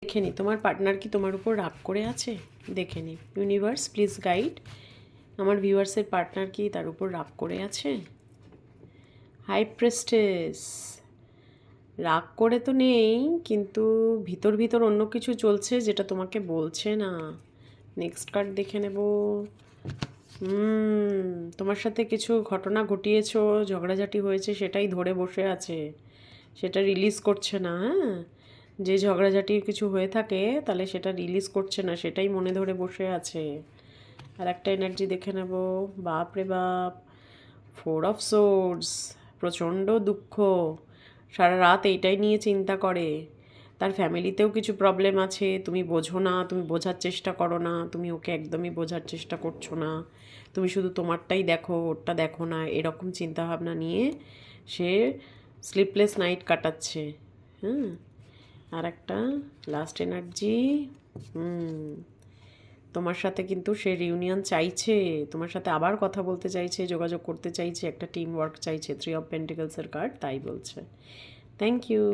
দেখে নি তোমার পার্টনার কি তোমার উপর রাগ করে আছে, দেখে নি। ইউনিভার্স প্লিজ গাইড, আমার ভিউয়ার্সের পার্টনার কি তার উপর রাগ করে আছে? হাই প্রেস্টেস, রাগ করে তো নেই, কিন্তু ভিতর ভিতর অন্য কিছু চলছে যেটা তোমাকে বলছে না। নেক্সট কার্ড দেখে নেব। তোমার সাথে কিছু ঘটনা ঘটিয়েছো, ঝগড়াঝাটি হয়েছে, সেটাই ধরে বসে আছে, সেটা রিলিজ করছে না। হ্যাঁ, যে ঝগড়াঝাটি কিছু হয়ে থাকে তাহলে সেটা রিলিজ করছে না, সেটাই মনে ধরে বসে আছে। আর একটা এনার্জি দেখে নেব। বাপ রে বাপ, 4 অফ সোর্ডস, প্রচণ্ড দুঃখ, সারা রাত এইটাই নিয়ে চিন্তা করে। তার ফ্যামিলিতেও কিছু প্রবলেম আছে, তুমি বোঝো না, তুমি বোঝার চেষ্টা করো না, তুমি ওকে একদমই বোঝার চেষ্টা করছো না, তুমি শুধু তোমারটাই দেখো, ওরটা দেখো না, এরকম চিন্তাভাবনা নিয়ে সে স্লিপলেস নাইট কাটাচ্ছে। হ্যাঁ, আর একটা লাস্ট এনার্জি। তোমার সাথে কিন্তু সে রিউনিয়ন চাইছে, তোমার সাথে আবার কথা বলতে চাইছে, যোগাযোগ করতে চাইছে, একটা টিম ওয়ার্ক চাইছে। 3 অফ পেন্টিকলসের কার্ড তাই বলছে। Thank you.